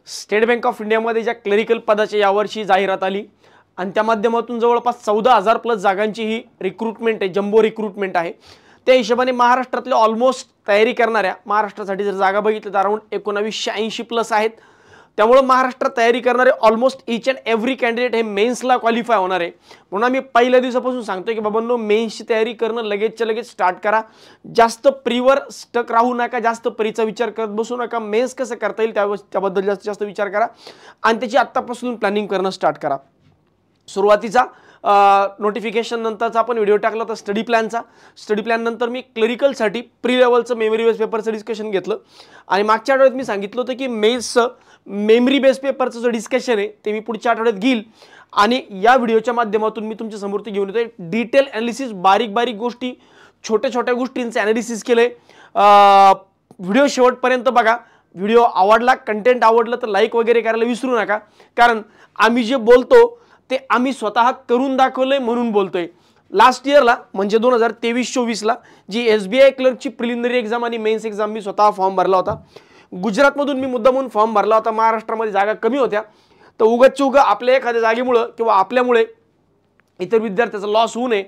State bank of इंडियामध्ये ज्या clerical पदाची यावर्षी जाहिरात आली आणि त्या माध्यमातून जवळपास 14,000 प्लस जागांची ही रिक्रुटमेंट आहे, जम्बो रिक्रुटमेंट आहे। त्या हिशोबाने महाराष्ट्रातले ऑलमोस्ट तयारी करणाऱ्या, महाराष्ट्रासाठी जर जागा बघितलं तर अराउंड 1980 प्लस आहेत। त्यामुळे महाराष्ट्रात तयारी करणारे almost each and every candidate हे मेन्सला क्वालिफाय होणार आहे। म्हणून आम्ही पहिल्या दिवसापासून सांगतोय की बाबांनो, मेन्सची तयारी करणं लगेचच्या लगेच स्टार्ट करा। जास्त प्रीवर स्टक राहू नका, जास्त प्रीचा विचार करत बसू नका। मेन्स कसं करता येईल त्याबद्दल जास्तीत जास्त विचार करा आणि त्याची आत्तापासून प्लॅनिंग करणं स्टार्ट करा। सुरुवातीचा नोटिफिकेशन नंतरचा आपण व्हिडिओ टाकला होता स्टडी प्लॅन नंतर मी क्लरिकलसाठी प्री लेवलचं मेमरी बेस पेपरचं डिस्कशन घेतलं आणि मागच्या आठवड्यात मी सांगितलं होतं की मेन्सचं मेमरी बेस पेपरचं जो डिस्कशन आहे ते मी पुढच्या आठवड्यात घेईल आणि या व्हिडिओच्या माध्यमातून मी तुमच्या समोर ते घेऊन येतोय। डिटेल ॲनालिसिस, बारीक बारीक गोष्टी, छोट्या छोट्या गोष्टींचं ॲनालिसिस केलंय। व्हिडिओ शेवटपर्यंत बघा। व्हिडिओ आवडला, कंटेंट आवडलं तर लाईक वगैरे करायला विसरू नका, कारण आम्ही जे बोलतो ते आम्ही स्वतः करून दाखवलंय म्हणून बोलतोय। लास्ट इयरला म्हणजे 2023-24 ला जी SBI क्लर्कची प्रिलिमिनरी एक्झाम आणि मेन्स एक्झाम मी स्वतः फॉर्म भरला होता। गुजरातमधून मी मुद्दामून फॉर्म भरला होता। महाराष्ट्रामध्ये जागा कमी होत्या, तर उगाच आपल्या एखाद्या जागेमुळे किंवा आपल्यामुळे इतर विद्यार्थ्याचा लॉस होऊ नये।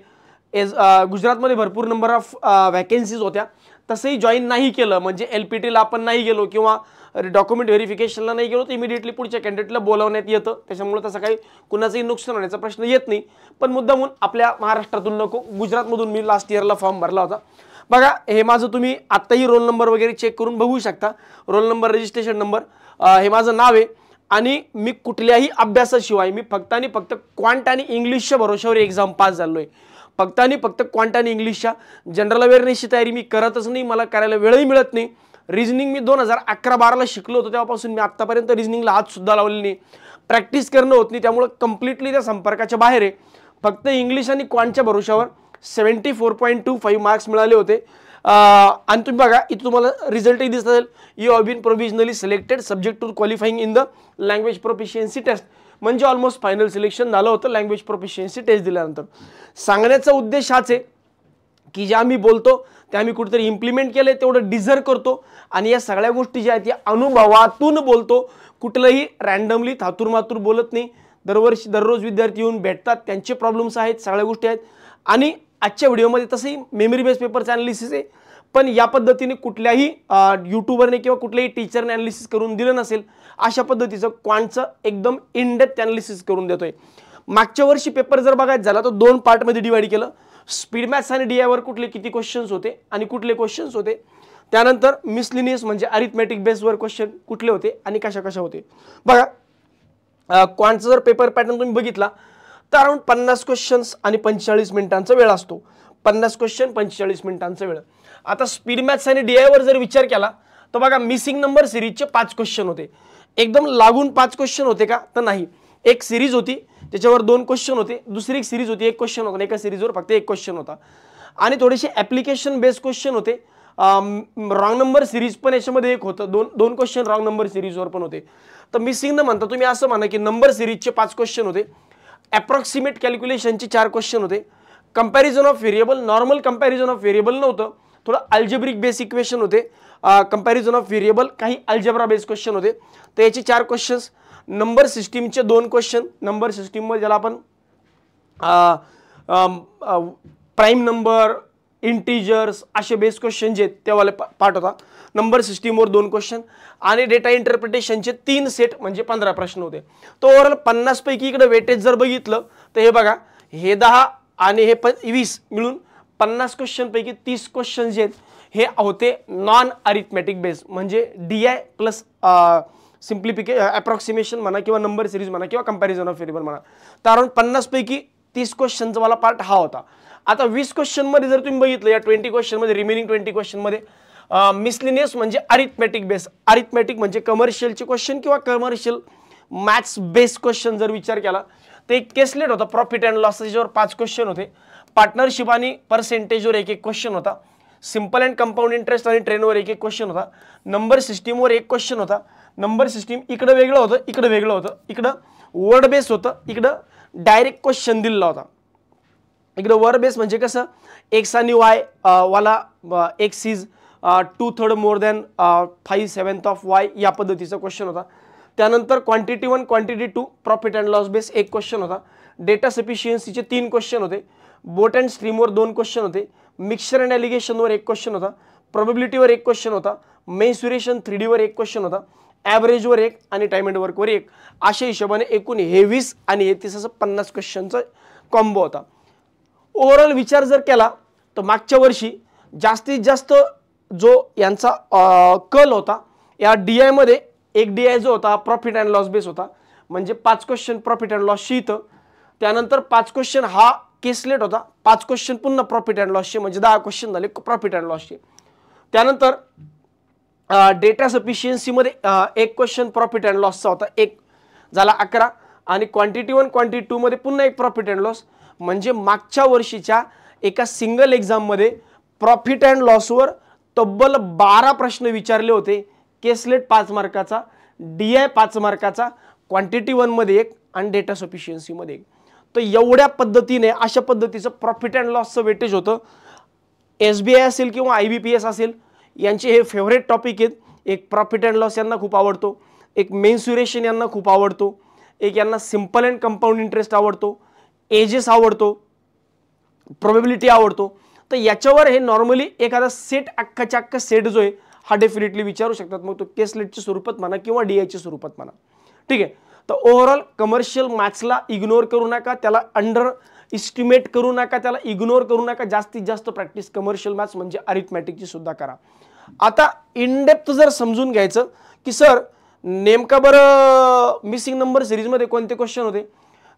गुजरातमध्ये भरपूर नंबर ऑफ वॅकन्सीज होत्या, तसंही जॉईन नाही केलं म्हणजे LPTला आपण नाही गेलो किंवा डॉक्युमेंट व्हेरिफिकेशनला नाही गेलो तर इमिडिएटली पुढच्या कॅन्डिडेटला बोलावण्यात येतं। त्याच्यामुळे तसं काही कुणाचंही नुकसान होण्याचा प्रश्न येत नाही। पण मुद्दामून आपल्या महाराष्ट्रातून नको, गुजरातमधून मी लास्ट इयरला फॉर्म भरला होता। बघा, हे माझं तुम्ही आत्ताही रोल नंबर वगैरे चेक करून बघू शकता। रोल नंबर, रजिस्ट्रेशन नंबर, हे माझं नाव आहे आणि मी कुठल्याही अभ्यासाशिवाय मी फक्त आणि फक्त क्वांट आणि इंग्लिशच्या भरोशावर एक्झाम पास झालो आहे। फक्त आणि फक्त क्वांट आणि इंग्लिशच्या जनरल अवेअरनेसची तयारी मी करतच नाही, मला करायला वेळही मिळत नाही। रिजनिंग मी 2011-12ला शिकलो होतो, तेव्हापासून मी आत्तापर्यंत रिजनिंगला हात सुद्धा लावलेला नाही। प्रॅक्टिस करणं होत नाही, त्यामुळे कम्प्लिटली त्या संपर्काच्या बाहेर आहे। फक्त इंग्लिश आणि क्वांटच्या भरोशावर 74.25 मार्क्स मिळाले होते। आणि तुम्ही बघा इथे तुम्हाला रिझल्टही दिसत असेल, you have been provisionally selected subject to qualifying in the language proficiency test, म्हणजे ऑलमोस्ट फायनल सिलेक्शन झालं होतं लँग्वेज प्रोफिशियन्सी टेस्ट दिल्यानंतर। सांगण्याचा उद्देश हाच आहे की जे आम्ही बोलतो ते आम्ही कुठेतरी इम्प्लिमेंट केले, तेवढं डिझर्व करतो आणि या सगळ्या गोष्टी ज्या आहेत या अनुभवातून बोलतो। कुठलंही रँडमली थातूरमातूर बोलत नाही। दररोज विद्यार्थी येऊन भेटतात, त्यांचे प्रॉब्लेम्स आहेत, सगळ्या गोष्टी आहेत आणि आजच्या व्हिडिओमध्ये तसंही मेमरी बेस पेपरचं ॲनालिसिस आहे, पण या पद्धतीने कुठल्याही यूट्यूबरने किंवा कुठल्याही टीचरने ॲनालिसिस करून दिलं नसेल अशा पद्धतीचं क्वांटचं एकदम इन डेप्थ ॲनालिसिस करून देतोय। मागच्या वर्षी पेपर जर बघायचं झाला तर 2 पार्टमध्ये डिवाइड केलं। स्पीड मॅथ्स आणि DI वर कुठले किती क्वेश्चन्स होते आणि कुठले क्वेश्चन्स होते, त्यानंतर मिसलिनियस म्हणजे अरिथमेटिक बेसवर क्वेश्चन कुठले होते आणि कशा कशा होते। बघा, क्वांटचा जर पेपर पॅटर्न तुम्ही बघितला तर अराउंड 50 क्वेश्चन्स आणि 45 मिनिटांचा वेळ असतो। 50 क्वेश्चन 45 मिनिटांचा वेळ। आता स्पीड मॅथ्स आणि DI वर जर विचार केला तर बघा, मिसिंग नंबर सिरीजचे 5 क्वेश्चन होते। एकदम लागून 5 क्वेश्चन होते का, तर नाही। एक सिरीज होती त्याच्यावर 2 क्वेश्चन होते, दुसरी एक सिरीज होती 1 क्वेश्चन होता, एका सिरीजवर फक्त 1 क्वेश्चन होता आणि थोडेसे ॲप्लिकेशन बेस्ड क्वेश्चन होते। रॉंग नंबर सिरीज पण याच्यामध्ये एक होतं, 2 क्वेश्चन रॉंग नंबर सिरीजवर पण होते। तर मिसिंग न म्हणता तुम्ही असं म्हणा की नंबर सिरीजचे 5 क्वेश्चन होते, अप्रॉक्सिमेट कॅल्क्युलेशनचे 4 क्वेश्चन होते, comparison of variable, normal comparison of variable नव्हतं, थोडं अल्जेब्रिक बेस इक्वेशन होते, कंपॅरिझन ऑफ व्हेरिएबल, काही अल्जेब्रा बेस क्वेश्चन होते, तर याचे 4 क्वेश्चन्स। नंबर सिस्टीमचे 2 क्वेश्चन, नंबर सिस्टीममध्ये ज्याला आपण प्राईम नंबर, इंटिजर्स असे बेस क्वेश्चन जे आहेत तेवाले पार्ट होता। नंबर सिस्टीमवर 2 क्वेश्चन आणि डेटा इंटरप्रिटेशनचे 3 सेट म्हणजे 15 प्रश्न होते। तो ओव्हरऑल 50 पैकी इकडे वेटेज जर बघितलं तर हे बघा, हे 10 आणि हे 20 मिळून 50 क्वेश्चन पैकी 30 क्वेश्चन जे आहेत हे होते नॉन अरिथमेटिक बेस, म्हणजे DI प्लस अप्रॉक्सिमेशन म्हणा किंवा नंबर सिरीज म्हणा किंवा कंपॅरिझन ऑफ व्हेरिएबल म्हणा। तर अराउंड 50 पैकी 30 क्वेश्चनचा वाला पार्ट हा होता। आता 20 क्वेश्चन मध्ये जर तुम्ही बघितलं, या 20 क्वेश्चन मध्ये, रिमेनिंग 20 क्वेश्चन मध्ये मिसलिनियस म्हणजे अरिथमेटिक बेस, अरिथमेटिक म्हणजे कमर्शियलचे क्वेश्चन किंवा कमर्शियल मॅथ्स बेस क्वेश्चन जर विचार केला तर एक केसलेट होता, प्रॉफिट अँड लॉस याच्यावर 5 क्वेश्चन होते, पार्टनरशिप आणि पर्सेंटेजवर 1 क्वेश्चन होता, सिंपल अँड कंपाऊंड इंटरेस्ट आणि ट्रेनवर 1 क्वेश्चन होता, नंबर सिस्टीमवर 1 क्वेश्चन होता। नंबर सिस्टीम इकडे वेगळं होतं, इकडे वेगळं होतं, इकडं वर्ड बेस होतं, इकडं डायरेक्ट क्वेश्चन दिलेला होता। इकडे वर्ड बेस म्हणजे कसं, एक्स आणि वाय वाला x is 2/3 more than 5/7 of Y या पद्धतीचा क्वेश्चन होता। त्यानंतर quantity 1 quantity 2 profit and loss base एक क्वेश्चन होता, डेटा सफिशियन्सीचे 3 क्वेश्चन होते, बोट अँड स्ट्रीमवर 2 क्वेश्चन होते, मिक्सचर अँड ॲलिगेशनवर एक क्वेश्चन होता, प्रोबॅबिलिटीवर एक क्वेश्चन होता, मेन्सुरेशन 3D वर एक क्वेश्चन होता, ॲव्हरेजवर एक आणि टाइम अँड वर्कवर एक, अशा हिशोबाने एकूण हे 20 आणि हे 30 असं 50 क्वेश्चनचा कॉम्बो होता. ओव्हरऑल विचार जर केला तर मागच्या वर्षी जास्तीत जास्त जो यांचा कल होता या DI मध्ये, एक DI जो होता प्रॉफिट अँड लॉस बेस होता, म्हणजे 5 क्वेश्चन प्रॉफिट अँड लॉसचे इथं, त्यानंतर 5 क्वेश्चन हा केसलेट होता, 5 क्वेश्चन पुन्हा प्रॉफिट अँड लॉसचे, म्हणजे 10 क्वेश्चन झाले प्रॉफिट अँड लॉसचे. त्यानंतर डेटा सफिशियन्सीमध्ये एक क्वेश्चन प्रॉफिट अँड लॉसचा होता, एक झाला 11, आणि क्वांटिटी 1 क्वांटिटी 2 मध्ये पुन्हा एक प्रॉफिट अँड लॉस, म्हणजे मागच्या वर्षीच्या एका सिंगल एक्झाममध्ये प्रॉफिट अँड लॉसवर तब्बल 12 प्रश्न विचारले होते. केसलेट 5 मार्काचा, DI 5 मार्काचा, क्वांटिटी 1 मध्ये एक आणि डेटा सफिशियन्सीमध्ये एक. तर एवढ्या पद्धतीने अशा पद्धतीचं प्रॉफिट अँड लॉसचं वेटेज होतं. SBI असेल किंवा IBPS असेल यांचे हे फेवरेट टॉपिक आहेत. एक प्रॉफिट अँड लॉस यांना खूप आवडतो, एक मेन्सुरेशन यांना खूप आवडतो, एक यांना सिंपल अँड कंपाऊंड इंटरेस्ट आवडतो, एजेस आवडतो, प्रोबॅबिलिटी आवडतो. तर याच्यावर हे नॉर्मली एखादा सेट अख्खाच्या अख्खा सेट जो आहे हा डेफिनेटली विचारू शकतात, मग तो केसलेटच्या स्वरूपात म्हणा किंवा DIच्या स्वरूपात म्हणा. ठीक आहे. तर ओव्हरऑल कमर्शियल मॅथ्सला इग्नोर करू नका, त्याला अंडर इस्टिमेट करू नका, त्याला इग्नोर करू नका. जास्तीत जास्त प्रॅक्टिस कमर्शियल मॅथ्स म्हणजे अरिथमॅटिकची सुद्धा करा. आता इन डेप्थ जर समजून घ्यायचं की सर नेमका बरं मिसिंग नंबर सिरीजमध्ये कोणते क्वेश्चन होते,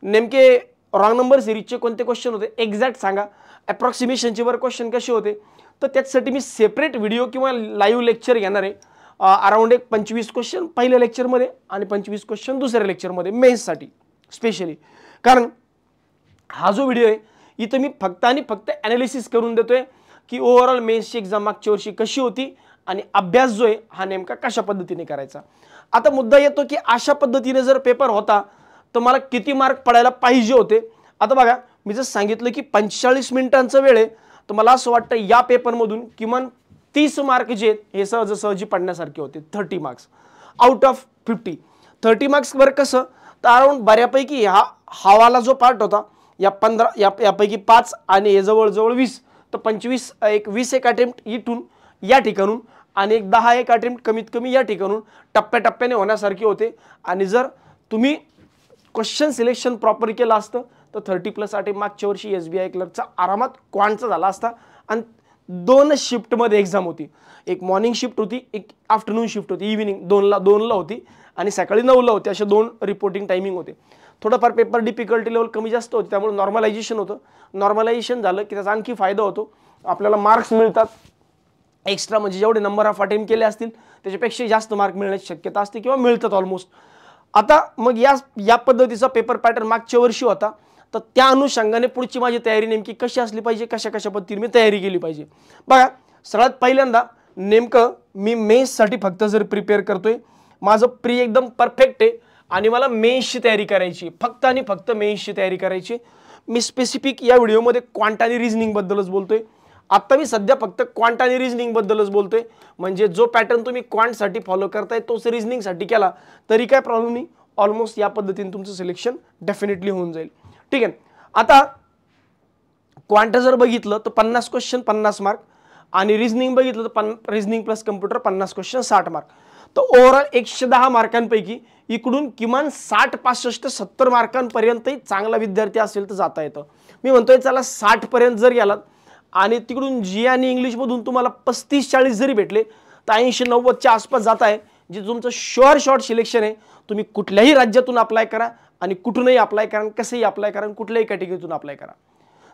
नेमके रॉंग नंबर सिरीजचे कोणते क्वेश्चन होते, एक्झॅक्ट सांगा. अप्रॉक्सिमेशनचे बरं क्वेश्चन कसे होते, तर त्याच्यासाठी मी सेपरेट व्हिडिओ किंवा लाईव्ह लेक्चर घेणार आहे. अराउंड एक 25 क्वेश्चन पहिल्या लेक्चरमध्ये आणि 25 क्वेश्चन दुसऱ्या लेक्चरमध्ये मेन्ससाठी स्पेशली. कारण हा जो व्हिडिओ आहे इथं मी फक्त आणि फक्त ॲनालिसिस करून देतोय की ओव्हरऑल मेन्सची एक्झाम मागच्या वर्षी कशी होती आणि अभ्यास जो आहे हा नेमका कशा पद्धतीने करायचा. आता मुद्दा येतो की अशा पद्धतीने जर पेपर होता तर मला किती मार्क पडायला पाहिजे होते. आता बघा मी जर सांगितलं की 45 मिनिटांचा वेळ आहे, तर मला असं वाटतं या पेपरमधून किमान 30 मार्क जे आहेत हे सहजी पडण्यासारखे होते. 30 मार्क्स आउट ऑफ 50. 30 मार्क्सवर कसं तर अराउंड बऱ्यापैकी हा हवाला जो पार्ट होता या 15 यापैकी 5 आणि हे जवळजवळ 20, तर 25 एक 20 एक अटेम्प्ट इथून या ठिकाणून आणि एक 10 एक अटेम्प्ट कमीत कमी या ठिकाणून टप्प्याटप्प्याने होण्यासारखे होते. आणि जर तुम्ही क्वेश्चन सिलेक्शन प्रॉपर केलं असतं तर 30+ अटेम्प्ट मागच्या वर्षी SBI क्लर्कचा आरामात क्वांटचा झाला असता. आणि 2 शिफ्टमध्ये एक्झाम होती, एक मॉर्निंग शिफ्ट होती, एक आफ्टरनून शिफ्ट होती, इव्हिनिंग 2ला होती आणि सकाळी 9ला होती, असे 2 रिपोर्टिंग टायमिंग होते. थोडंफार पेपर डिफिकल्टी लेवल कमी जास्त होती, त्यामुळे नॉर्मलायझेशन होतं. नॉर्मलायझेशन झालं की त्याचा आणखी फायदा होतो, आपल्याला मार्क्स मिळतात एक्स्ट्रा, म्हणजे जेवढे नंबर ऑफ अटेम्प्ट केले असतील त्याच्यापेक्षा जास्त मार्क मिळण्याची शक्यता असते किंवा मिळतात ऑलमोस्ट. आता मग या पद्धतीचा पेपर पॅटर्न मागच्या वर्षी होता, तर त्या अनुषंगाने पुढची माझी तयारी नेमकी कशी असली पाहिजे, कशा पद्धतीने मी तयारी केली पाहिजे. बघा सगळ्यात पहिल्यांदा नेमकं मी मेन्ससाठी फक्त जर प्रिपेअर करतोय, माझं प्री एकदम परफेक्ट आहे आणि मला मेन्सची तयारी करायची, फक्त आणि फक्त मेन्सची तयारी करायची. मी स्पेसिफिक या व्हिडिओमध्ये क्वांट आणि रिझनिंगबद्दलच बोलतोय. आता मी सध्या फक्त क्वांट आणि रिझनिंगबद्दलच बोलतोय, म्हणजे जो पॅटर्न तुम्ही क्वांटसाठी फॉलो करताय तोच रिझनिंगसाठी केला तरी काय प्रॉब्लेम नाही. ऑलमोस्ट या पद्धतीने तुमचं सिलेक्शन डेफिनेटली होऊन जाईल. ठीक आहे. आता क्वांट जर बघितलं तर 50 क्वेश्चन 50 मार्क आणि रिझनिंग बघितलं तर reasoning plus computer 50 question 60 mark. तर ओव्हरऑल 110 मार्कांपैकी इकडून किमान 60, 65, 70 मार्कांपर्यंतही चांगला विद्यार्थी असेल तर जाता येतं. मी म्हणतोय चला 60 पर्यंत जर गेलात आणि तिकडून जी आणि इंग्लिशमधून तुम्हाला 35-40 जरी भेटले तर 80-90च्या आसपास जात आहे, जे तुमचं शुअर शॉर्ट सिलेक्शन आहे. तुम्ही कुठल्याही राज्यातून अप्लाय करा आणि कुठूनही अप्लाय करा, कसंही अप्लाय करा, कुठल्याही कॅटेगरीतून अप्लाय करा.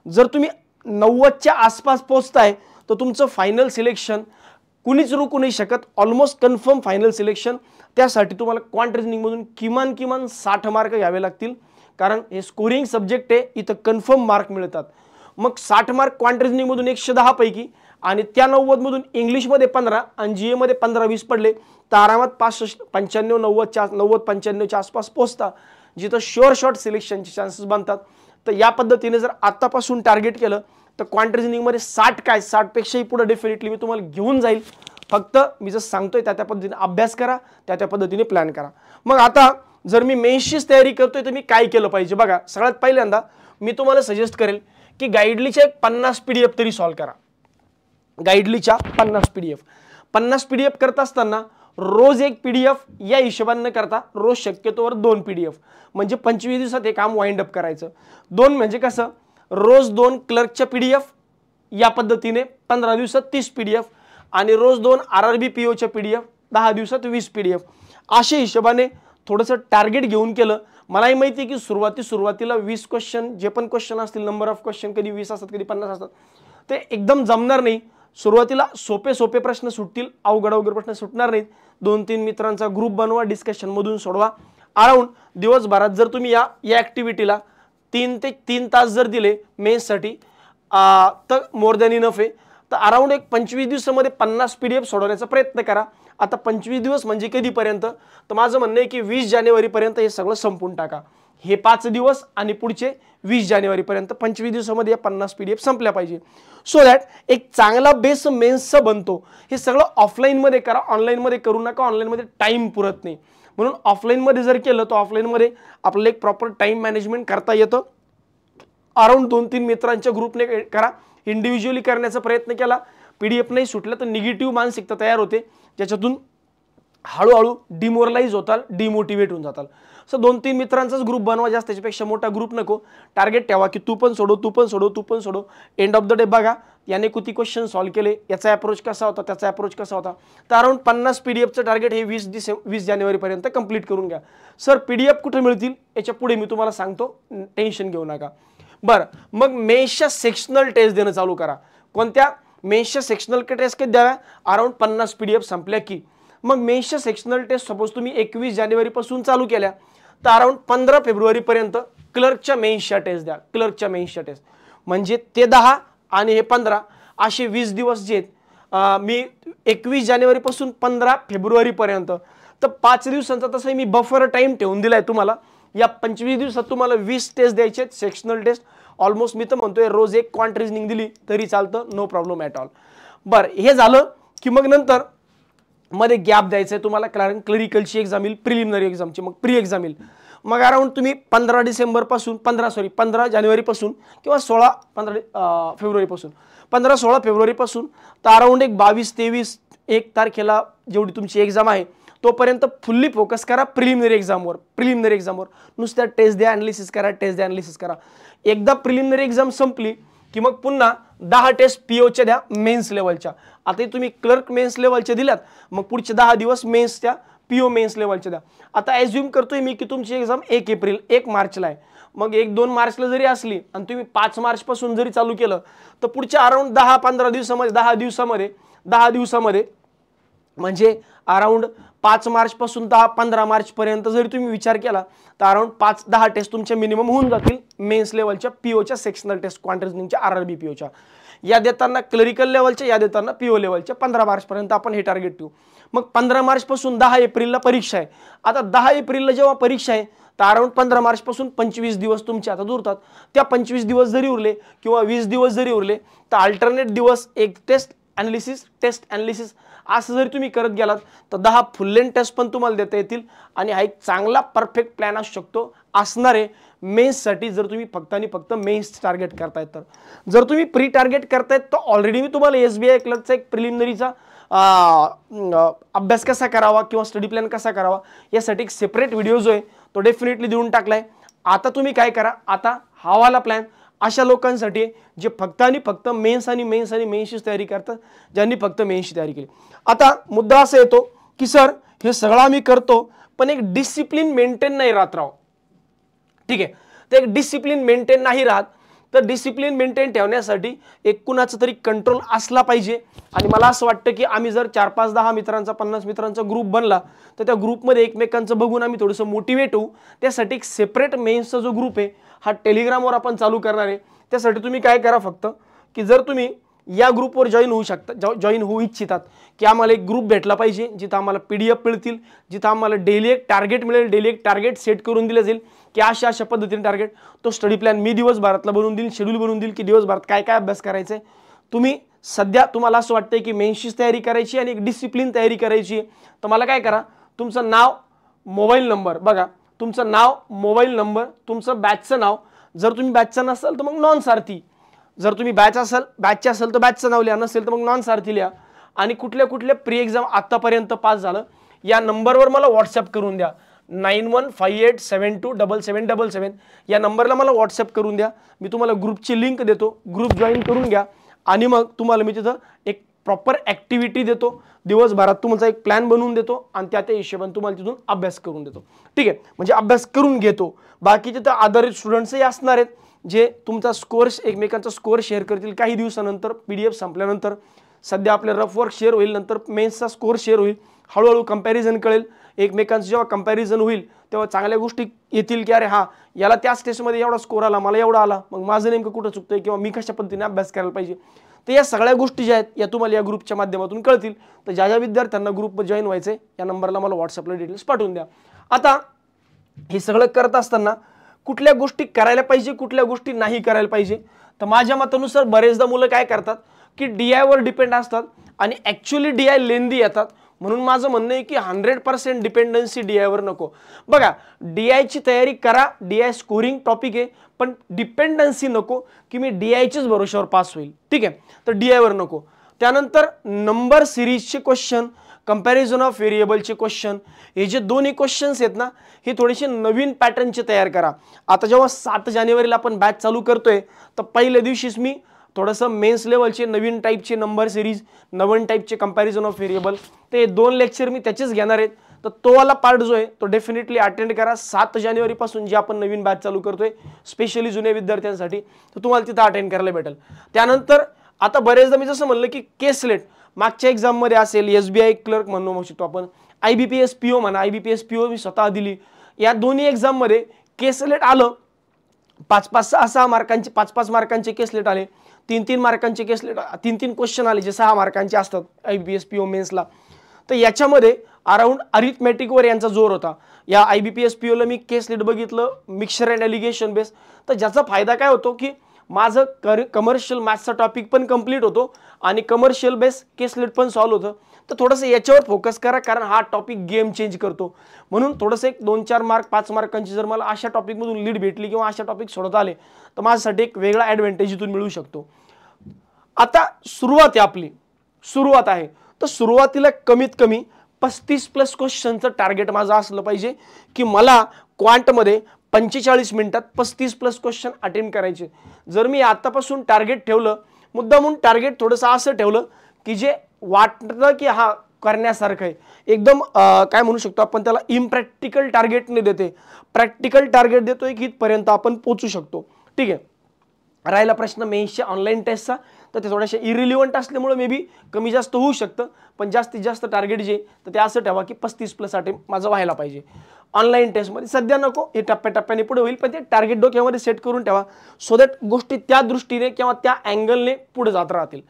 जर तुम्ही 90च्या आसपास पोहोचताय तर तुमचं फायनल सिलेक्शन कुणीच रोखू नाही शकत, ऑलमोस्ट कन्फर्म फायनल सिलेक्शन. त्यासाठी तुम्हाला क्वांट रिझनिंगमधून किमान 60 मार्क घ्यावे लागतील, कारण हे स्कोरिंग सब्जेक्ट आहे, इथं कन्फर्म मार्क मिळतात. मग 60 मार्क क्वांट रिझनिंगमधून 110 पैकी आणि त्या 90 मधून इंग्लिशमध्ये 15 आणि GA मध्ये 15-20 पडले तर आरामात 95-90च्या आसपास पोहोचता, जिथं शुअर शॉर्ट सिलेक्शनचे चान्सेस बनतात. तर या पद्धतीने जर आतापासून टार्गेट केलं तर क्वांट रिझनिंगमध्ये 60 काय 60पेक्षाही पुढे डेफिनेटली मी तुम्हाला घेऊन जाईल. फक्त मी जसं सांगतोय त्या पद्धतीने अभ्यास करा, त्या पद्धतीने प्लॅन करा. मग आता जर मी मेन्सचीच तयारी करतोय तर मी काय केलं पाहिजे बघा. सगळ्यात पहिल्यांदा मी तुम्हाला सजेस्ट करेल की गाईडलीच्या 50 PDF तरी सॉल्व करा. गाईडलीच्या 50 PDF करत असताना रोज एक PDF या हिशोबाने न करता रोज शक्यतोवर 2 PDF, म्हणजे 25 दिवसात हे काम वाइंड अप करायचं. 2 म्हणजे कसं, रोज 2 क्लर्कच्या PDF, या पद्धतीने 15 दिवसात 30 PDF, आणि रोज 2 RRB POच्या PDF, 10 दिवसात 20 PDF. अशा हिशोबाने थोडंसं टार्गेट घेऊन केलं. मलाही माहिती आहे की सुरुवातीला 20 क्वेश्चन, जे पण क्वेश्चन असतील, नंबर ऑफ क्वेश्चन कधी 20 असतात कधी 50 असतात, ते एकदम जमणार नाही. सुरुवातीला सोपे प्रश्न सुटतील, अवघड प्रश्न सुटणार नाहीत. 2-3 मित्रांचा ग्रुप बनवा, डिस्कशन मधून सोडवा. अराउंड दिवसभरात जर तुम्ही या ॲक्टिव्हिटीला 3 ते 3 तास जर दिले मेन्ससाठी तर मोर दॅन इनफ आहे. तर अराउंड एक 25 दिवसामध्ये 50 PDF सोडवण्याचा प्रयत्न करा. आता 25 दिवस म्हणजे कधीपर्यंत, तर माझं म्हणणं आहे की 20 जानेवारीपर्यंत हे सगळं संपून टाका. हे 5 दिवस आणि पुढचे 20 जानेवारीपर्यंत 25 दिवसामध्ये या 50 PDF संपल्या पाहिजे. सो दॅट एक चांगला बेस मेन्सचा बनतो. हे सगळं ऑफलाईनमध्ये करा, ऑनलाईनमध्ये करू नका. ऑनलाईनमध्ये टाईम पुरत नाही, म्हणून ऑफलाईनमध्ये जर केलं तर ऑफलाईनमध्ये आपल्याला एक प्रॉपर टाईम मॅनेजमेंट करता येतं. अराउंड 2-3 मित्रांच्या ग्रुपने करा. इंडिव्हिज्युअली करण्याचा प्रयत्न केला, PDF नाही सुटलं तर निगेटिव्ह मानसिकता तयार होते, ज्याच्यातून हळूहळू डिमोरलाइज होताल, डिमोटिवेट होऊन जाताल. सो 2-3 मित्रांचाच ग्रुप बनवा, जास्त त्याच्यापेक्षा मोठा ग्रुप नको. टार्गेट ठेवा की तू पण सोडव. एंड ऑफ द डे बघा याने किती क्वेश्चन सॉल्व्ह केले, याचा अप्रोच कसा होता, त्याचा अप्रोच कसा होता. तर अराउंड 50 PDFचं टार्गेट हे 20 जानेवारीपर्यंत कंप्लीट करून घ्या. सर PDF कुठे मिळतील याच्या पुढे मी तुम्हाला सांगतो, टेन्शन घेऊ नका. बरं, मग मेन्सच्या सेक्शनल टेस्ट देणं चालू करा. कोणत्या? मेन्सच्या सेक्शनल टेस्ट कधी द्याव्या? अराउंड 50 PDF संपल्या की. मग मेन्सच्या सेक्शनल टेस्ट सपोज तुम्ही 21 जानेवारीपासून चालू केल्या तर अराउंड 15 फेब्रुवारीपर्यंत क्लर्कच्या मेन्सच्या टेस्ट द्या. क्लर्कच्या मेन्सच्या टेस्ट म्हणजे ते 10 आणि हे 15 असे 20 दिवस जे आहेत. मी 21 जानेवारीपासून 15 फेब्रुवारीपर्यंत, तर 5 दिवसांचा तसंही मी बफर टाईम ठेवून दिला आहे तुम्हाला. या 25 दिवसात तुम्हाला 20 टेस्ट द्यायचे आहेत, सेक्शनल टेस्ट. ऑलमोस्ट मी तर म्हणतोय रोज एक क्वांट रिजनिंग दिली तरी चालतं, नो प्रॉब्लेम ॲट ऑल. बरं, हे झालं की मग नंतर मध्ये गॅप द्यायचा आहे तुम्हाला, कारण क्लरिकलची एक्झाम येईल, प्रिलिमिनरी एक्झामची, मग प्री एक्झाम येईल. मग अराउंड तुम्ही 15 जानेवारीपासून किंवा 15 फेब्रुवारीपासून 15-16 फेब्रुवारीपासून तर अराउंड एक 22-23-1 तारखेला जेवढी तुमची एक्झाम आहे तोपर्यंत फुल्ली फोकस करा प्रिलिमिनरी एक्झामवर. नुसत्या टेस्ट द्या, ॲनालिसिस करा. एकदा प्रिलिमिनरी एक्झाम संपली की मग पुन्हा 10 टेस्ट POच्या द्या मेन्स लेवलच्या. आता तुम्ही क्लर्क मेन्स लेवलच्या दिल्यात, मग पुढचे 10 दिवस मेन्सच्या PO मेन्स लेवलच्या द्या. आता ॲज्युम करतोय मी की तुमची एक्झाम 1 मार्चला आहे. मग 1-2 मार्चला जरी असली आणि तुम्ही 5 मार्चपासून जरी चालू केलं तर पुढच्या अराउंड 10-15 दिवसामध्ये 10 दिवसामध्ये म्हणजे अराउंड 5 मार्चपासून 10-15 मार्चपर्यंत जरी तुम्ही विचार केला तर अराउंड 5-10 टेस्ट तुमच्या मिनिमम होऊन जातील मेन्स लेवलच्या POच्या सेक्शनल टेस्ट, क्वांट रिजनिंगच्या, RRB POच्या. या देताना क्लरिकल लेवलच्या, या देताना PO लेवलच्या 15 मार्चपर्यंत आपण हे टार्गेट ठेवू. मग 15 मार्चपासून 10 एप्रिलला परीक्षा आहे. आता 10 एप्रिलला जेव्हा परीक्षा आहे तर अराउंड 15 मार्चपासून 25 दिवस तुमचे आता उरतात. त्या 25 दिवस जरी उरले किंवा 20 दिवस जरी उरले तर अल्टरनेट दिवस एक टेस्ट ॲनालिसिस असं जरी तुम्ही करत गेलात तर 10 फुल लेंथ टेस्ट पण तुम्हाला देता येतील. आणि हा एक चांगला परफेक्ट प्लॅन असू शकतो असणारे मेन्ससाठी, जर तुम्ही फक्त आणि फक्त मेन्स टार्गेट करतायत तर. जर तुम्ही प्री टार्गेट करतायत तर ऑलरेडी मी तुम्हाला SBI क्लर्कचा एक प्रिलिमिनरीचा अभ्यास कसा करावा किंवा स्टडी प्लॅन कसा करावा यासाठी एक सेपरेट व्हिडिओ जो आहे तो डेफिनेटली देऊन टाकलाय. आता तुम्ही काय करा, आता हावाला प्लॅन अशा लोकांसाठी जे फक्त आणि फक्त मेन्सची तयारी करतात, ज्यांनी फक्त मेन्सची तयारी केली. आता मुद्दा असा येतो की सर हे सगळं आम्ही करतो पण एक डिसिप्लिन मेंटेन नाही राहत राव. ठीक आहे, तर एक डिसिप्लिन मेंटेन नाही राहत, तर डिसिप्लिन मेंटेन ठेवण्यासाठी एक कुणाचा तरी कंट्रोल असला पाहिजे. आणि मला असं वाटतं की आम्ही जर 4-5-10 मित्रांचा 50 मित्रांचा ग्रुप बनला तर त्या ग्रुपमध्ये एकमेकांचं बघून आम्ही थोडंसं मोटिवेट होऊ. त्यासाठी एक सेपरेट मेन्सचा जो ग्रुप आहे हा टेलिग्रामवर आपण चालू करणार आहे. त्यासाठी तुम्ही काय करा फक्त की जर तुम्ही या ग्रुपवर जॉईन होऊ इच्छितात की आम्हाला एक ग्रुप भेटला पाहिजे जिथं आम्हाला PDF मिळतील, जिथं आम्हाला डेली एक टार्गेट मिळेल, डेली एक टार्गेट सेट करून दिलं जाईल की अशा पद्धतीने टार्गेट, तो स्टडी प्लॅन मी दिवसभरातला बनवून देईल, शेड्यूल बनवून देईल की दिवसभरात काय काय अभ्यास करायचा आहे. तुम्ही सध्या तुम्हाला असं वाटतंय की मेन्सची तयारी करायची आणि एक डिसिप्लिन तयारी करायची, तर मला काय करा, तुमचं नाव, मोबाईल नंबर, बघा तुमचं नाव, मोबाईल नंबर, तुमचं बॅचचं नाव, जर तुम्ही बॅचचं नसाल तर मग नॉन सारथी, जर तुम्ही बॅचचे असेल तर बॅचचं नाव लिहा, नसेल तर मग नॉन सारथी लिहा, आणि कुठल्या कुठल्या प्री एक्झाम आतापर्यंत पास झालं या नंबरवर मला व्हॉट्सअप करून द्या. 9158727777 या नंबरला मला व्हॉट्सअप करून द्या. मी तुम्हाला ग्रुपची लिंक देतो, ग्रुप जॉईन करून घ्या आणि मग तुम्हाला मी तिथं एक प्रॉपर ॲक्टिव्हिटी देतो, दिवसभरात तुमचा एक प्लॅन बनवून देतो आणि त्या हिशोबाने तुम्हाला तिथून अभ्यास करून देतो. ठीक आहे, म्हणजे अभ्यास करून घेतो. बाकीचे तर आधारित स्टुडंट्सही असणार आहेत जे तुमचा स्कोअर्स, एकमेकांचा स्कोअर शेअर करतील काही दिवसानंतर, PDF संपल्यानंतर. सध्या आपले रफ वर्क शेअर होईल, नंतर मेन्सचा स्कोअर शेअर होईल, हळूहळू कंपॅरिझन कळेल. एकमेकांचं जेव्हा कंपॅरिझन होईल तेव्हा चांगल्या गोष्टी येतील की अरे हा याला त्याच टेस्टमध्ये एवढा स्कोअर आला, मला एवढा आला, मग माझं नेमकं कुठं चुकतंय किंवा मी कशा पद्धतीने अभ्यास करायला पाहिजे. तर या सगळ्या गोष्टी ज्या आहेत या तुम्हाला या ग्रुपच्या माध्यमातून कळतील. तर ज्या ज्या विद्यार्थ्यांना ग्रुपवर जॉईन व्हायचं आहे या नंबरला मला व्हॉट्सअपला डिटेल्स पाठवून द्या. आता हे सगळं करत असताना कुठल्या गोष्टी करायला पाहिजे, कुठल्या गोष्टी नाही करायला पाहिजे, तर माझ्या मतानुसार बरेचदा मुलं काय करतात की DI वर डिपेंड असतात आणि ॲक्च्युली DI लेंदी येतात. म्हणून माझं म्हणणं आहे की 100% डिपेंडन्सी DI वर नको. बघा DIची तयारी करा, DI स्कोरिंग टॉपिक आहे, पण डिपेंडन्सी नको की मी DIच्याच भरोश्यावर पास होईल. ठीक आहे, तर DI वर नको. त्यानंतर नंबर सिरीजचे क्वेश्चन, कंपॅरिझन ऑफ व्हेरिएबलचे क्वेश्चन, हे जे दोन्ही क्वेश्चन्स आहेत ना, हे थोडेसे नवीन पॅटर्नचे तयार करा. आता जेव्हा 7 जानेवारीला आपण बॅच चालू करतोय तर पहिल्या दिवशीच मी थोडंसं मेन्स लेवलचे नवीन टाईपचे नंबर सिरीज, नवीन टाईपचे कंपॅरिझन ऑफ व्हेरिएबल, ते 2 लेक्चर मी त्याचेच घेणार आहेत. तर तो वाला पार्ट जो आहे तो डेफिनेटली अटेंड करा. 7 जानेवारीपासून जे आपण नवीन बॅच चालू करतोय स्पेशली जुन्या विद्यार्थ्यांसाठी, तर तुम्हाला तिथं अटेंड करायला भेटेल. त्यानंतर आता बरेचदा मी जसं म्हणलं की केसलेट मागच्या एक्झाममध्ये असेल, SBI क्लर्क म्हणू शकतो आपण, IBPS PO म्हणा, IBPS PO मी स्वतः दिली. या दोन्ही एक्झाममध्ये केसलेट आलं, 5-5, 6-6 मार्कांचे, 5-5 मार्कांचे केसलेट आले, 3-3 मार्कांचे केसलेट, 3-3 क्वेश्चन आले जे 6 मार्कांचे असतात IBPS PO मेन्सला. तर याच्यामध्ये अराउंड अरिथमॅटिकवर यांचा जोर होता. या IBPS POला मी केसलेट बघितलं, मिक्सचर अँड एलिगेशन बेस. तर ज्याचा फायदा काय होतो की माझं कमर्शियल मॅथ्सचा टॉपिक पण कंप्लीट होतो आणि कमर्शियल बेस केसलेट पण सॉल्व्ह होतं. तर थोडंसं याच्यावर फोकस करा, कारण हा टॉपिक गेम चेंज करतो. म्हणून थोडंसं एक 2-4 मार्क, 5 मार्कांची जर मला अशा टॉपिकमधून लीड भेटली किंवा अशा टॉपिक सोडवता आले तर माझ्यासाठी एक वेगळा ॲडव्हान्टेज इथून मिळू शकतो. आता सुरुवात आहे आपली, सुरुवात आहे, तर सुरुवातीला कमीत कमी 35+ क्वेश्चनचं टार्गेट माझं असलं पाहिजे की मला क्वांटमध्ये 45 मिनिटात 35+ क्वेश्चन अटेम्प्ट करायचे. जर मी आतापासून टार्गेट ठेवलं, मुद्दामून टार्गेट थोडंसं असं ठेवलं की जे वाटतं की हा करण्यासारखं आहे, एकदम काय म्हणू शकतो आपण त्याला, इम्प्रॅक्टिकल टार्गेट नाही देते, प्रॅक्टिकल टार्गेट देतोय की इथपर्यंत आपण पोहोचू शकतो. ठीक आहे, राहिला प्रश्न मेन्सच्या ऑनलाईन टेस्टचा, तर ते थोडेसे इरिलिव्हंट असल्यामुळे मे बी कमी जास्त होऊ शकतं, पण जास्तीत जास्त टार्गेट जे तर ते असं ठेवा की 35+ अटेम्प्ट माझं व्हायला पाहिजे ऑनलाईन टेस्टमध्ये. सध्या नको, हे टप्प्याटप्प्याने पुढे होईल, पण ते टार्गेट डोक्यामध्ये सेट करून ठेवा, सो दॅट गोष्टी त्या दृष्टीने किंवा त्या अँगलने पुढे जात राहतील.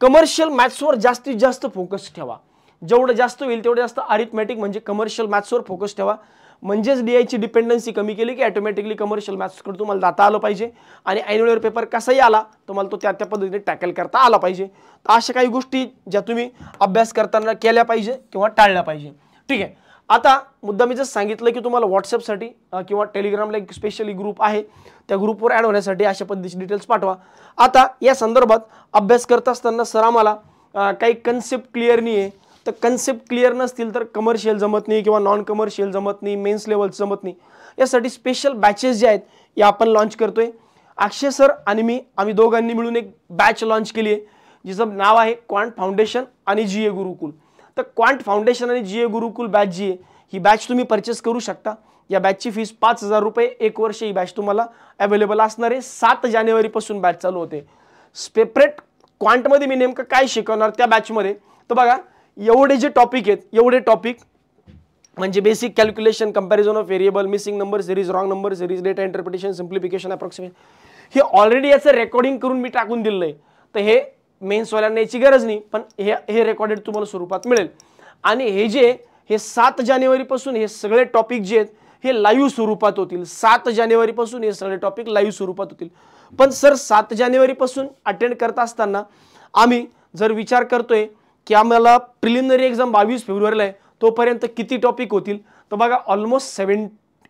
कमर्शियल मॅथ्सवर जास्तीत जास्त फोकस ठेवा, जेवढं जास्त होईल तेवढं जास्त अरिथमॅटिक म्हणजे कमर्शियल मॅथ्सवर फोकस ठेवा. म्हणजेच DIची डिपेंडन्सी कमी केली की ऑटोमॅटिकली कमर्शियल मॅथ्सकडे तुम्हाला जाता आलं पाहिजे आणि ॲन्युअल पेपर कसाही आला तुम्हाला तो त्या पद्धतीने टॅकल करता आला पाहिजे. तर अशा काही गोष्टी ज्या तुम्ही अभ्यास करताना केल्या पाहिजे किंवा टाळल्या पाहिजे. ठीक आहे, आता मुद्दा मी जसं सांगितलं की तुम्हाला व्हॉट्सअपसाठी किंवा टेलिग्रामला एक स्पेशली ग्रुप आहे, त्या ग्रुपवर ॲड होण्यासाठी अशा पद्धतीची डिटेल्स पाठवा. आता या संदर्भात अभ्यास करत असताना सर आम्हाला काही कन्सेप्ट क्लिअर नाही आहे, तर कन्सेप्ट क्लिअर नसतील तर कमर्शियल जमत नाही किंवा नॉन कमर्शियल जमत नाही, मेन्स लेवल जमत नाही, यासाठी स्पेशल बॅचेस जे आहेत या आपण लॉन्च करतोय. अक्षय सर आणि आम्ही दोघांनी मिळून एक बॅच लॉन्च केली आहे जिचं नाव आहे क्वांट फाउंडेशन आणि GA गुरुकुल. तर क्वांट फाउंडेशन आणि GA गुरुकुल बॅच जी आहे ही बॅच तुम्ही परचेस करू शकता. या बॅचची फीस 5,000 रुपये, 1 वर्ष ही बॅच तुम्हाला अवेलेबल असणार आहे. 7 जानेवारीपासून बॅच चालू होते. सेपरेट क्वांटमध्ये मी नेमकं काय शिकवणार त्या बॅचमध्ये, तर बघा एवढे जे टॉपिक आहेत, एवढे टॉपिक म्हणजे basic calculation, comparison of variable, missing number series, wrong number series, data interpretation, simplification, approximation, हे ऑलरेडी याचं रेकॉर्डिंग करून मी टाकून दिलं आहे. तर हे मेन्सवाल्यांना याची गरज नाही, पण हे रेकॉर्डेड तुम्हाला स्वरूपात मिळेल. आणि हे 7 जानेवारीपासून हे सगळे टॉपिक जे आहेत हे लाईव्ह स्वरूपात होतील. 7 जानेवारीपासून हे सगळे टॉपिक लाईव्ह स्वरूपात होतील. पण सर 7 जानेवारीपासून अटेंड करत असताना आम्ही जर विचार करतोय की आम्हाला प्रिलिमिनरी एक्झाम 22 फेब्रुवारीला आहे, तोपर्यंत किती टॉपिक होतील, तर बघा ऑलमोस्ट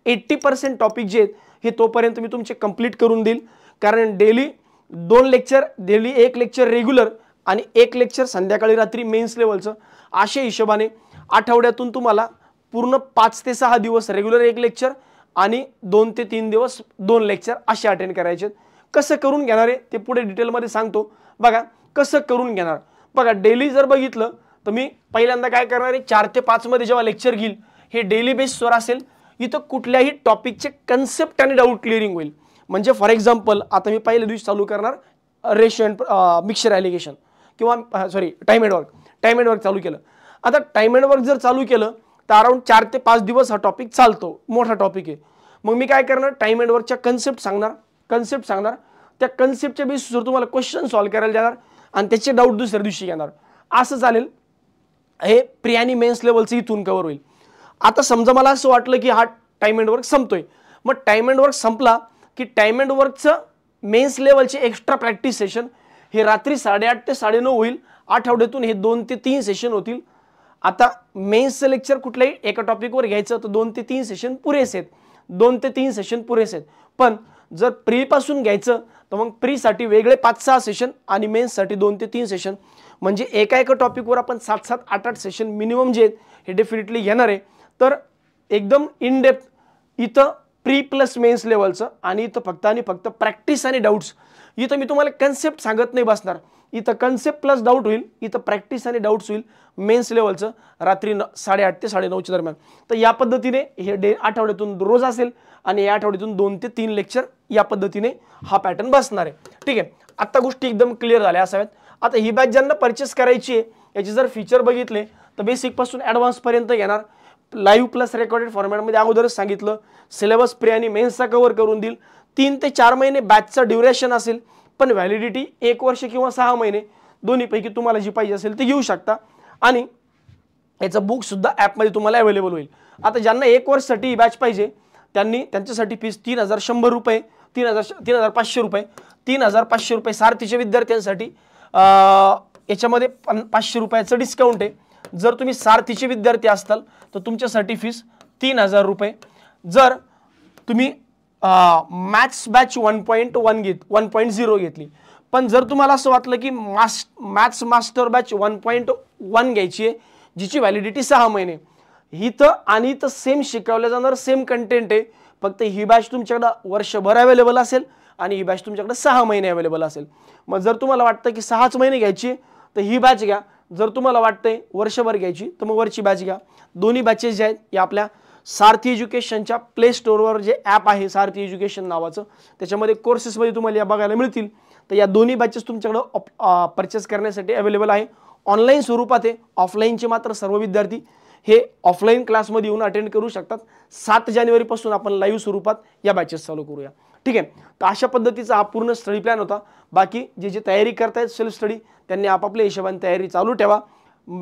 80% टॉपिक जे आहेत हे तोपर्यंत मी तुमचे कंप्लीट करून देईल. कारण daily 2 lecture, daily 1 lecture regular आणि 1 लेक्चर संध्याकाळी रात्री मेन्स लेवलचं, अशा हिशोबाने आठवड्यातून तुम्हाला पूर्ण 5 ते 6 दिवस रेग्युलर 1 लेक्चर आणि 2 ते 3 दिवस 2 लेक्चर असे अटेंड करायचे. कसं करून घेणार आहे ते पुढे डिटेलमध्ये सांगतो. बघा कसं करून घेणार. बघा डेली जर बघितलं तर मी पहिल्यांदा काय करणार आहे, 4 ते 5 मध्ये जेव्हा लेक्चर घेईल हे डेली बेसवर असेल. इथं कुठल्याही टॉपिकचे कन्सेप्ट आणि डाऊट क्लिअरिंग होईल. म्हणजे फॉर एक्झाम्पल आता मी पहिल्या दिवशी चालू करणार रेशियो अँड मिक्सचर ॲलिगेशन किंवा टाइम अँड वर्क चालू केलं. आता टाइम अँड वर्क जर चालू केलं तर अराउंड 4 ते 5 दिवस हा टॉपिक चालतो, मोठा टॉपिक आहे. मग मी काय करणार, टाइम अँड वर्कच्या कन्सेप्ट सांगणार, त्या कन्सेप्टच्या बेसिसवर तुम्हाला क्वेश्चन सॉल्व्ह करायला देणार आणि त्याचे डाऊट दुसऱ्या दिवशी घेणार. असं चालेल. हे प्री आणि मेन्स लेवलचं इथून कव्हर होईल. आता समजा मला असं वाटलं की हा टाइम अँड वर्क संपतोय, मग टाइम अँड वर्क संपला की टाइम अँड वर्कचं मेन्स लेवलचे एक्स्ट्रा प्रॅक्टिस सेशन हे रात्री 8:30 ते 9:30 होईल. आठवड्यातून हे 2 ते 3 सेशन होतील. आता मेन्सचं लेक्चर कुठल्याही एका टॉपिकवर घ्यायचं तर 2 ते 3 सेशन पुरेसे आहेत, 2 ते 3 सेशन पुरेसे आहेत. पण जर प्रीपासून घ्यायचं तर मग प्रीसाठी वेगळे 5-6 सेशन आणि मेन्ससाठी 2 ते 3 सेशन, म्हणजे एका टॉपिकवर आपण 7-7, 8-8 सेशन मिनिमम जे आहेत हे डेफिनेटली घेणार आहे. तर एकदम इन डेप्थ इथं प्री प्लस मेन्स लेवलचं आणि इथं फक्त आणि फक्त प्रॅक्टिस आणि डाऊट्स. इथं मी तुम्हाला कन्सेप्ट सांगत नाही बसणार, इथं कन्सेप्ट प्लस डाऊट होईल, इथं प्रॅक्टिस आणि डाऊट्स होईल मेन्स लेवलचं रात्री 8:30 ते 9:30 दरम्यान. तर या पद्धतीने हे आठवड्यातून रोज असेल आणि या आठवड्यातून 2 ते 3 लेक्चर या पद्धतीने हा पॅटर्न बसणार आहे. ठीक आहे, आता गोष्टी एकदम क्लिअर झाल्या असाव्यात. आता ही बॅच ज्यांना परचेस करायची आहे याचे जर फीचर बघितले तर बेसिकपासून ॲडव्हान्सपर्यंत घेणार. लाईव्ह प्लस रेकॉर्डेड फॉर्मॅटमध्ये अगोदरच सांगितलं, सिलेबस प्री आणि मेन्सचा कव्हर करून देईल. 3 ते 4 महिने बॅचचा ड्युरेशन असेल, पण व्हॅलिडिटी 1 वर्ष किंवा 6 महिने दोन्हीपैकी तुम्हाला जी पाहिजे असेल ते घेऊ शकता. आणि याचं बुकसुद्धा ॲपमध्ये तुम्हाला अवेलेबल होईल. आता ज्यांना 1 वर्षसाठी ही बॅच पाहिजे त्यांच्यासाठी फीस 3,100 रुपये, 3,500 रुपये, 3,500 रुपये सारथीच्या विद्यार्थ्यांसाठी. याच्यामध्ये 500 रुपयाचं डिस्काउंट आहे. जर तुम्ही सारथीचे विद्यार्थी असाल तर तुमच्यासाठी फीस 3,000 रुपये. जर तुम्ही मॅथ्स बॅच 1.0 घेतली, पण जर तुम्हाला असं वाटलं की मॅथ्स मास्टर बॅच 1.1 घ्यायची आहे जिची व्हॅलिडिटी 6 महिने, इथं सेम शिकवलं जाणार, सेम कंटेंट आहे, फक्त ही बॅच तुमच्याकडे वर्षभर अवेलेबल असेल आणि ही बॅच तुमच्याकडे 6 महिने अवेलेबल असेल. मग जर तुम्हाला वाटतं की 6च महिने घ्यायची तर ही बॅच घ्या. जर तुम्हाला वाटतंय वर्षभर घ्यायची तर मग वरची बॅच घ्या. दोन्ही बॅचेस जे आहेत या आपल्या सारथी एज्युकेशनच्या प्ले स्टोअरवर जे ॲप आहे सारथी एज्युकेशन नावाचं, त्याच्यामध्ये कोर्सेसमध्ये तुम्हाला या बघायला मिळतील. तर या दोन्ही बॅचेस तुमच्याकडं परचेस करण्यासाठी अवेलेबल आहे. ऑनलाईन स्वरूपात आहे, ऑफलाईनचे मात्र सर्व विद्यार्थी हे ऑफलाईन क्लासमध्ये येऊन अटेंड करू शकतात. 7 जानेवारीपासून आपण लाईव्ह स्वरूपात या बॅचेस चालू करूया. ठीक आहे, तर अशा पद्धतीचा हा पूर्ण स्टडी प्लॅन होता. बाकी जे तयारी करतायत सेल्फ स्टडी त्यांनी आपापल्या हिशोबाने तयारी चालू ठेवा.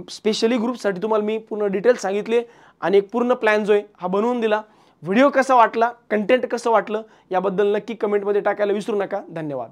स्पेशली ग्रुपसाठी तुम्हाला मी पूर्ण डिटेल्स सांगितले आणि एक पूर्ण प्लॅन जो आहे हा बनवून दिला. व्हिडिओ कसा वाटला, कंटेंट कसं वाटलं याबद्दल नक्की कमेंटमध्ये टाकायला विसरू नका. धन्यवाद.